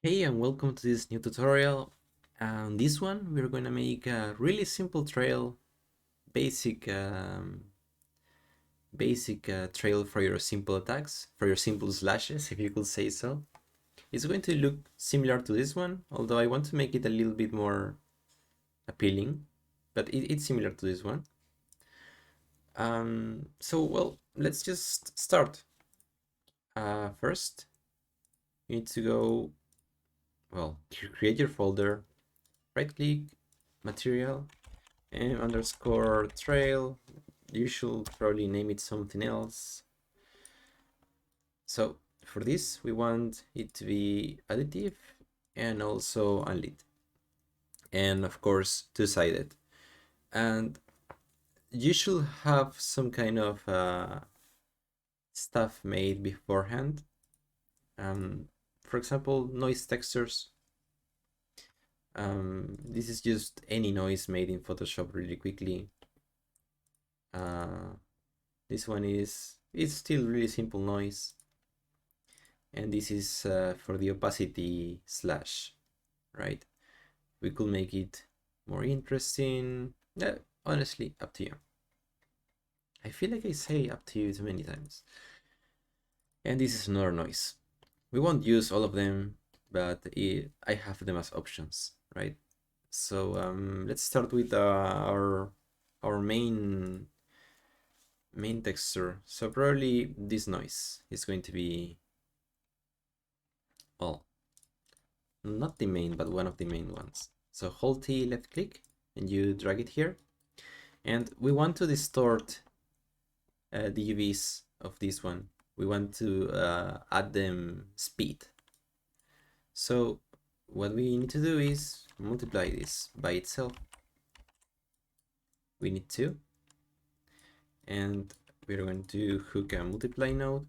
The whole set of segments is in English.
Hey and welcome to this new tutorial. And this one we're going to make a really simple trail, basic trail for your simple attacks, for your simple slashes, if you could say so. It's going to look similar to this one, although I want to make it a little bit more appealing, but it's similar to this one. Well, let's just start. First, you need to go, well, create your folder, right click, material, and underscore trail. You should probably name it something else. So for this, we want it to be additive and also unlit. And of course, two-sided. And you should have some kind of stuff made beforehand. For example, noise textures. This is just any noise made in Photoshop really quickly. This one is it's still really simple noise, and this is for the opacity slash, right? We could make it more interesting. Honestly, up to you. I feel like I say up to you too many times. And this is another noise. We won't use all of them, but I have them as options, right? So let's start with our main texture. So probably this noise is going to be, well, not the main, but one of the main ones. So hold T, left click, and you drag it here. And we want to distort the UVs of this one. We want to add them speed. So what we need to do is multiply this by itself. We need to. And we're going to hook a multiply node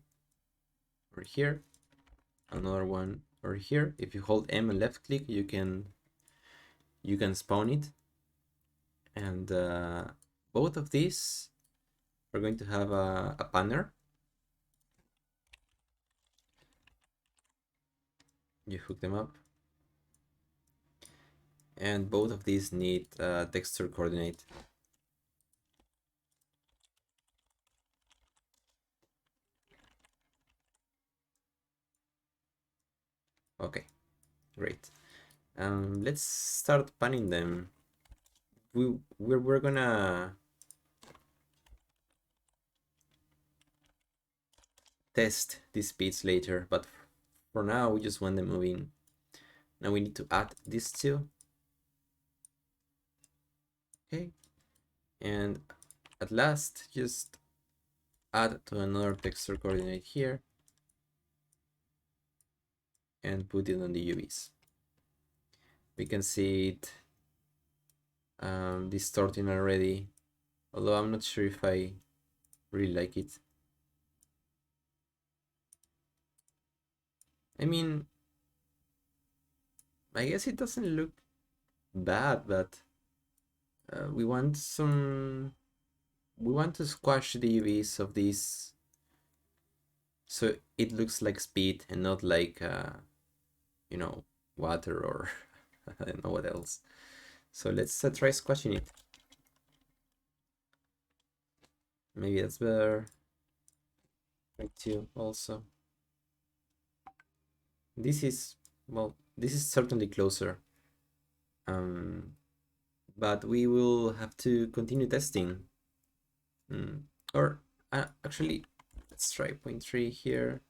over here. Another one over here. If you hold M and left click, you can spawn it. And both of these are going to have a banner. You hook them up, and both of these need texture coordinate. Okay, great. Let's start panning them. We're gonna test these speeds later, but for now we just want them moving. Now we need to add these two. Okay, and at last just add to another texture coordinate here and put it on the UVs. We can see it distorting already, although I'm not sure if I really like it. I mean, I guess it doesn't look bad, but we want to squash the UVs of this so it looks like speed and not like you know, water or I don't know what else. So let's try squashing it. Maybe that's better. Try to also. This is, well, this is certainly closer. But we will have to continue testing. Or actually, let's try 0.3 here,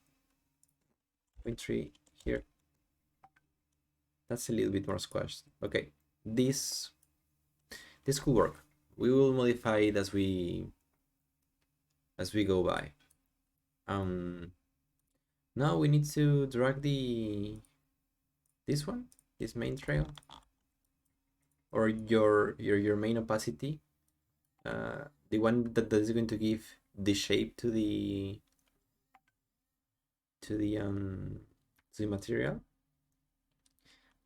0.3 here. That's a little bit more squashed. Okay, this could work. We will modify it as we go by. Now we need to drag this one, this main trail, or your main opacity, the one that is going to give the shape to the material.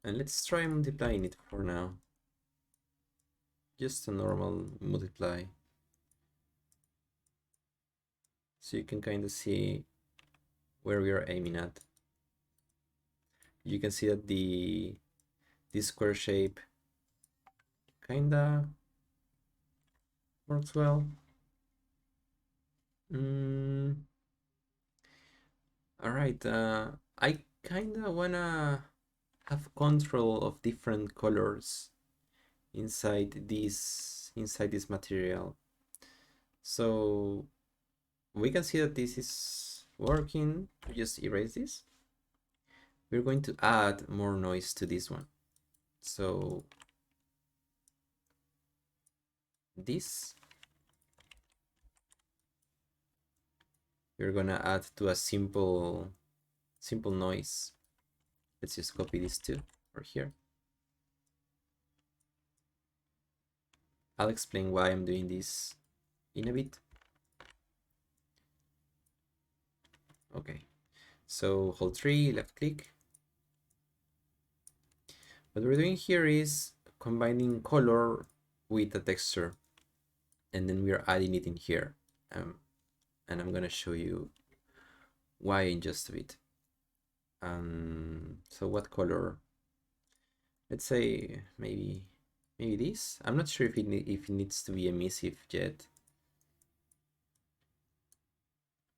And let's try multiplying it for now. Just a normal multiply, so you can kind of see where we are aiming at. you can see that this square shape kinda works well. All right, I kinda wanna have control of different colors inside this material. So we can see that this is working. Just erase this. We're going to add more noise to this one. So this we're gonna add to a simple noise. Let's just copy this too or here. I'll explain why I'm doing this in a bit. Okay, so hold 3, left click. What we're doing here is combining color with a texture, and then we're adding it in here. And I'm gonna show you why in just a bit. So what color? Let's say maybe this. I'm not sure if it needs to be emissive yet.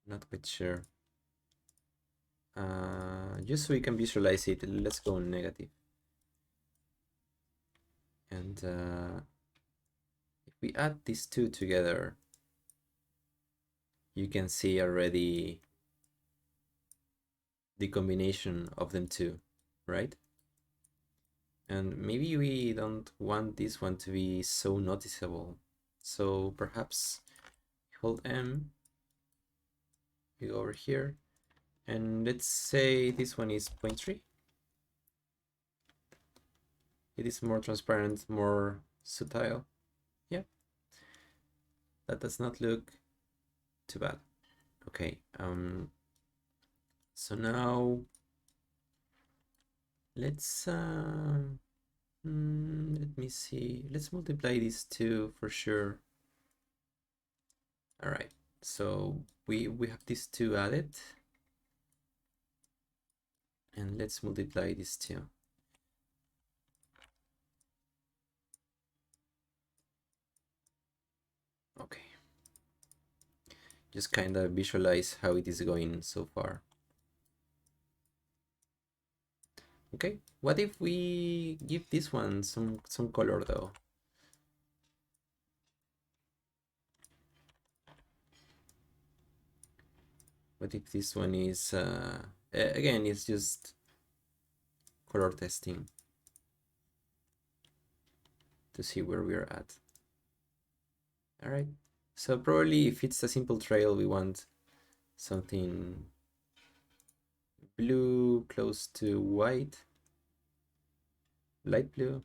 Not quite sure. Just so we can visualize it, let's go on negative. And if we add these two together, you can see already the combination of them two, right? And maybe we don't want this one to be so noticeable. So perhaps hold M, we go over here, and let's say this one is 0.3. It is more transparent, more subtle. Yeah, that does not look too bad. Okay, so now let's let me see. Let's multiply these two for sure. All right, so we have these two added, and let's multiply these two. Okay, just kind of visualize how it is going so far. Okay, what if we give this one some color though? What if this one is again, it's just color testing to see where we're at. All right, so probably if it's a simple trail, we want something blue close to white, light blue,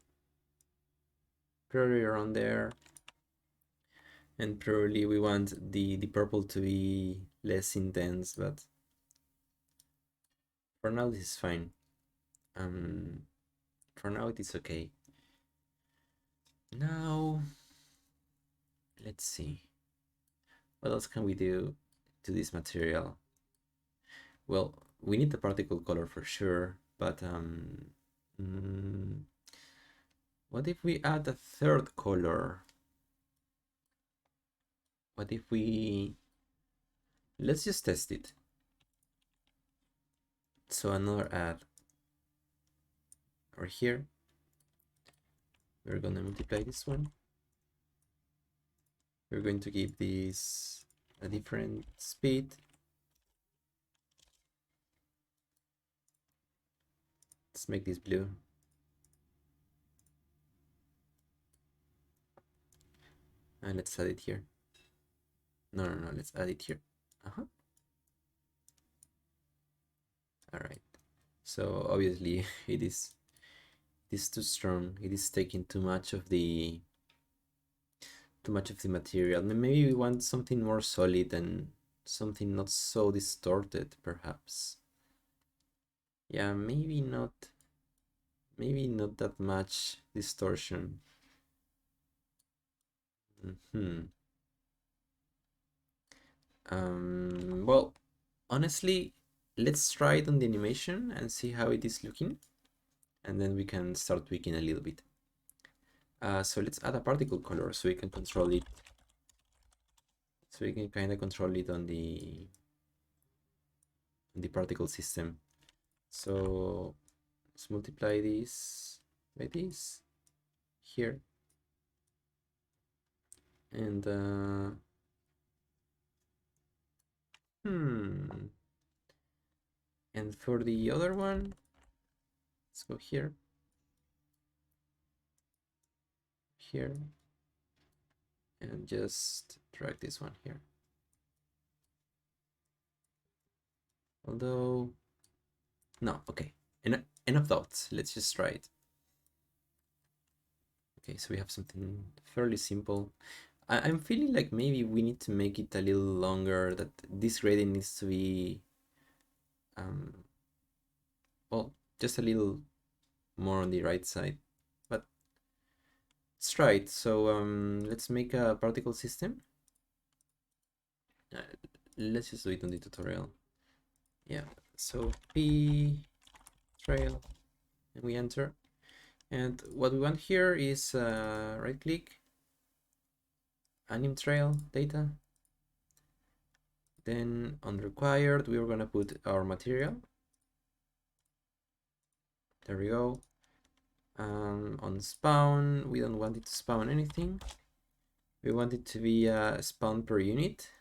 probably around there. And probably we want the purple to be less intense, but for now this is fine. For now it is okay. Now let's see, what else can we do to this material? Well, we need the particle color for sure, but what if we add a third color? What if we, let's just test it. So another add over here. We're gonna multiply this one. We're going to give this a different speed. Let's make this blue. And let's add it here. No, let's add it here. All right. So obviously it is too strong. It is taking too much of the material. Maybe we want something more solid and something not so distorted, perhaps. Yeah, maybe not that much distortion. Well, honestly, let's try it on the animation and see how it is looking, and then we can start tweaking a little bit. So let's add a particle color so we can control it. So we can kind of control it on the particle system. So let's multiply this by this here, and and for the other one, let's go here, and just drag this one here. Although, no, okay, enough thoughts. Let's just try it. Okay, so we have something fairly simple. I'm feeling like maybe we need to make it a little longer, that this gradient needs to be, well, just a little more on the right side, but let's try it. So let's make a particle system. Let's just do it on the tutorial. Yeah, so P trail, and we enter. And what we want here is right click, anim trail data. Then on required, we are gonna put our material. There we go. On spawn, we don't want it to spawn anything. We want it to be a spawn per unit.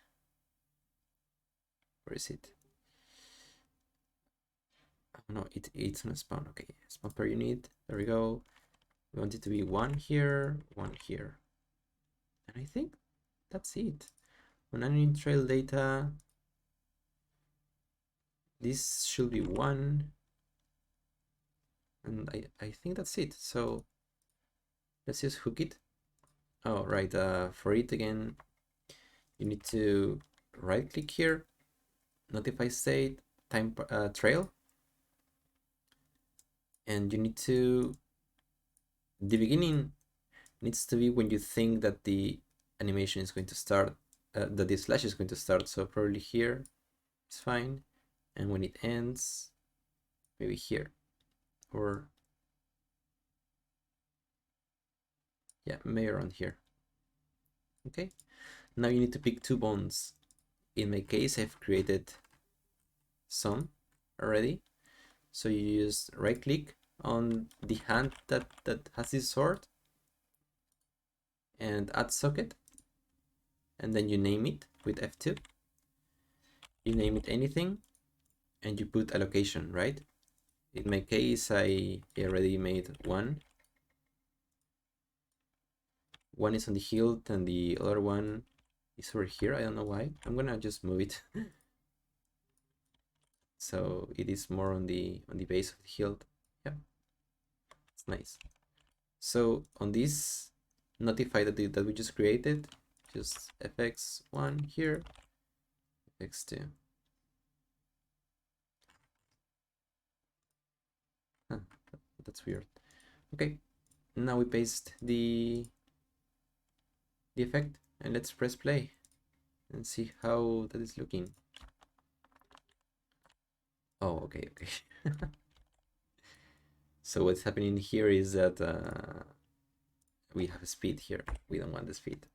Where is it? Oh, no, it's on a spawn. Okay, spawn per unit. There we go. We want it to be one here, one here. And I think that's it. On anim trail data, this should be one. And I think that's it. So let's just hook it. Oh, right. For it again, you need to right click here, notify state, time trail. And you need to, the beginning needs to be when you think that the animation is going to start, that the slash is going to start. So probably here it's fine. And when it ends, maybe here, or yeah, maybe around here. Okay, now you need to pick two bonds. In my case, I've created some already. So you just right click on the hand that has this sword and add socket, and then you name it with F2. You name it anything and you put a location, right? In my case, I already made one. One is on the hilt and the other one is over here. I don't know why. I'm gonna just move it. So it is more on the base of the hilt. Yeah, it's nice. So on this notify that we just created, just fx1 here, fx2. Huh, that's weird. Okay, now we paste the effect and let's press play and see how that is looking. Oh, okay. So what's happening here is that we have speed here. We don't want the speed.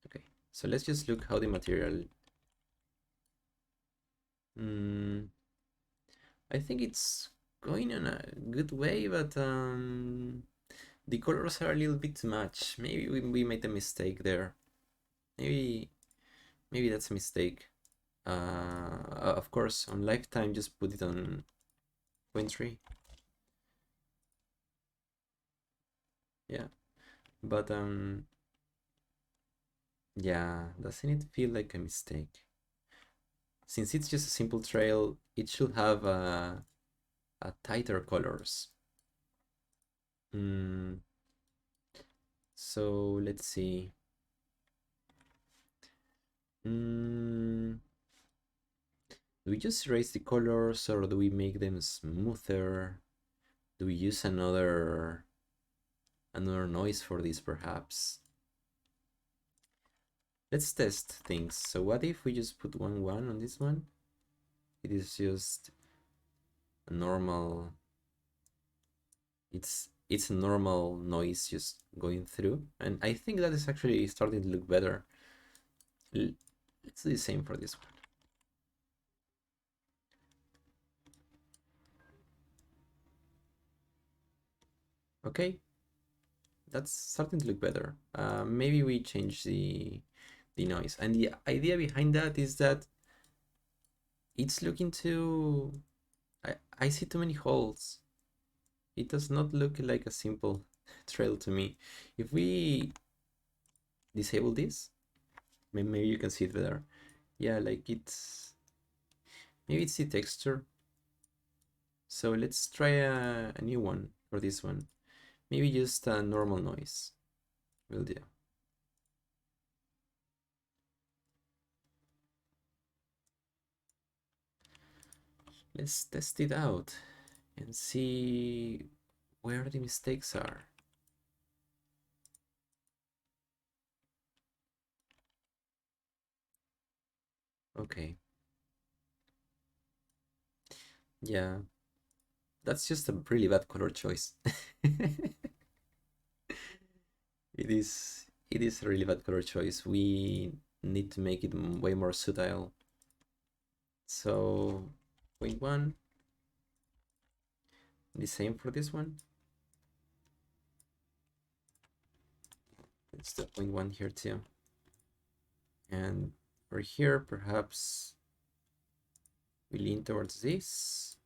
Okay, so let's just look how the material. I think it's going in a good way, but the colors are a little bit too much. Maybe we made a mistake there. Maybe that's a mistake. Of course, on lifetime, just put it on 0.3. Yeah, but yeah, doesn't it feel like a mistake? Since it's just a simple trail, it should have a tighter colors. So let's see. Do we just erase the colors or do we make them smoother? Do we use another noise for this perhaps? Let's test things. So what if we just put 1 1 on this one? It is just a normal, it's a normal noise just going through, and I think that is actually starting to look better. Let's do the same for this one. Okay, that's starting to look better. Maybe we change the noise, and the idea behind that is that it's looking too. I see too many holes. It does not look like a simple trail to me. If we disable this, maybe you can see it better. Yeah, like maybe it's the texture. So let's try a new one for this one. Maybe just a normal noise will do. Let's test it out and see where the mistakes are. Okay. Yeah, that's just a really bad color choice. It is a really bad color choice. We need to make it way more subtle. So 0.1, the same for this one. Let's do 0.1 here too. And for here, perhaps we lean towards this.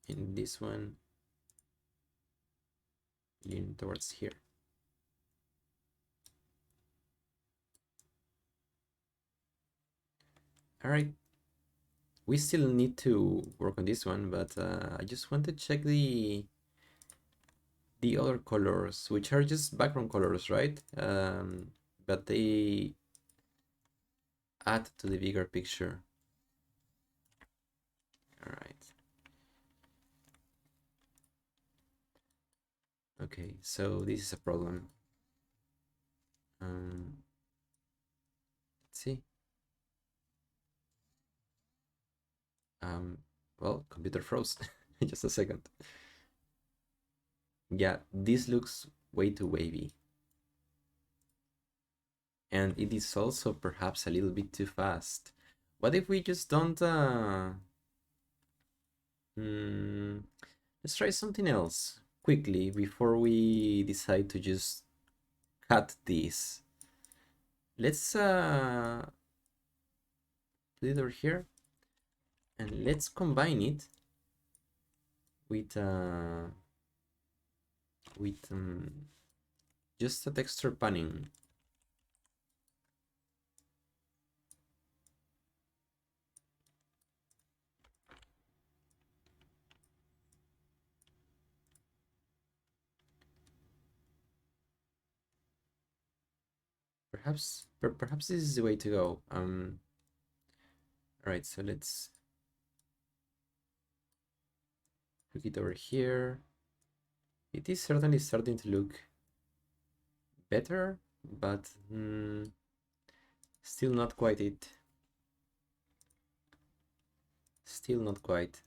In this one, lean towards here. All right. We still need to work on this one, but I just want to check the other colors, which are just background colors, right? But they add to the bigger picture. All right. Okay, so this is a problem. Let's see. Well, computer froze. Just a second. Yeah, this looks way too wavy. And it is also perhaps a little bit too fast. What if we just don't... let's try something else quickly before we decide to just cut this. Let's put it over here. And let's combine it with just a texture panning. Perhaps this is the way to go. All right, so let's hook it over here. It is certainly starting to look better, but still not quite it. Still not quite.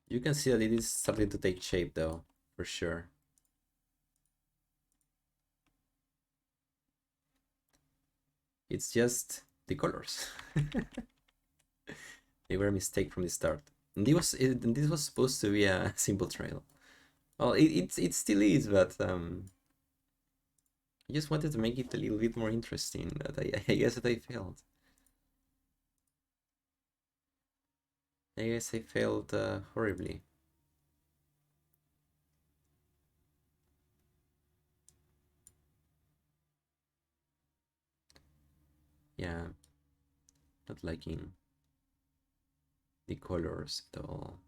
You can see that it is starting to take shape though, for sure. It's just the colors. They were a mistake from the start. And this was supposed to be a simple trail. Well, it still is, but I just wanted to make it a little bit more interesting. But I guess that I failed. I guess I failed horribly. Yeah, not liking the colors at all.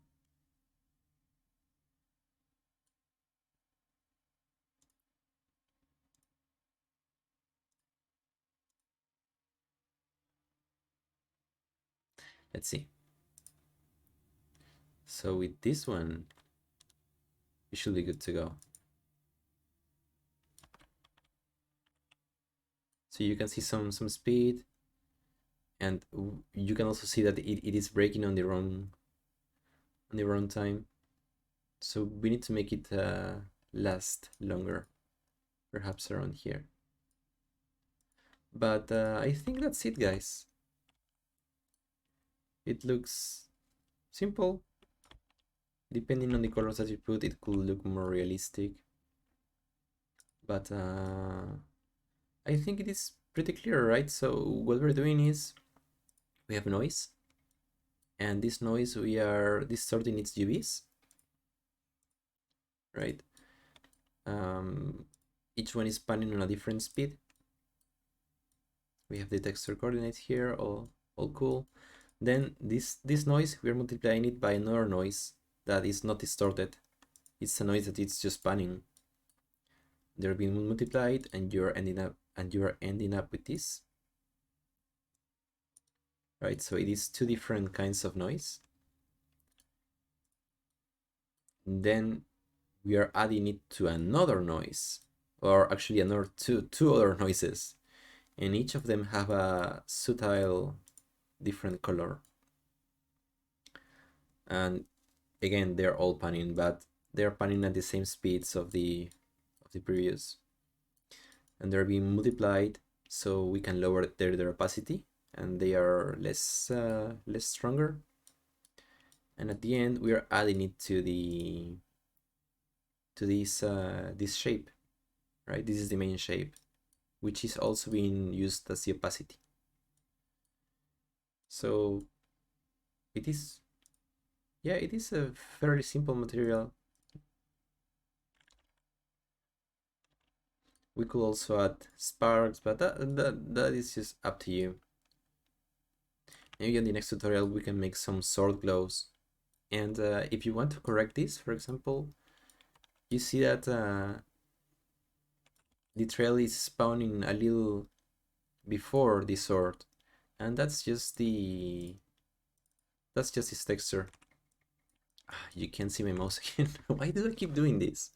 Let's see. So with this one, we should be good to go. So you can see some speed. and you can also see that it is breaking on the wrong time. So we need to make it last longer, perhaps around here. But I think that's it, guys. It looks simple. Depending on the colors that you put, it could look more realistic. But I think it is pretty clear, right? So what we're doing is we have noise, and this noise we are distorting its UVs, right? Each one is panning on a different speed. We have the texture coordinates here, all cool. Then this noise, we're multiplying it by another noise that is not distorted. It's a noise that it's just panning. They're being multiplied, and you're ending up with this. Right, so it is two different kinds of noise. And then we are adding it to another noise, or actually another two other noises, and each of them have a subtle different color. And again, they're all panning, but they're panning at the same speeds of the previous, and they're being multiplied so we can lower their opacity, and they are less stronger. And at the end, we are adding it to this shape, right? This is the main shape, which is also being used as the opacity. So it is, yeah, it is a fairly simple material. We could also add sparks, but that is just up to you. Maybe in the next tutorial we can make some sword glows. And if you want to correct this, for example, you see that the trail is spawning a little before the sword, and that's just its texture. You can't see my mouse again. Why do I keep doing this?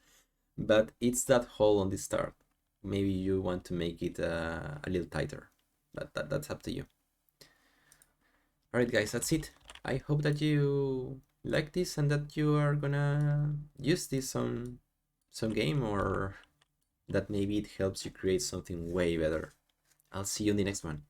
But it's that hole on the start. Maybe you want to make it a little tighter. That's up to you. Alright guys, that's it. I hope that you like this and that you are gonna use this on some game, or that maybe it helps you create something way better. I'll see you in the next one.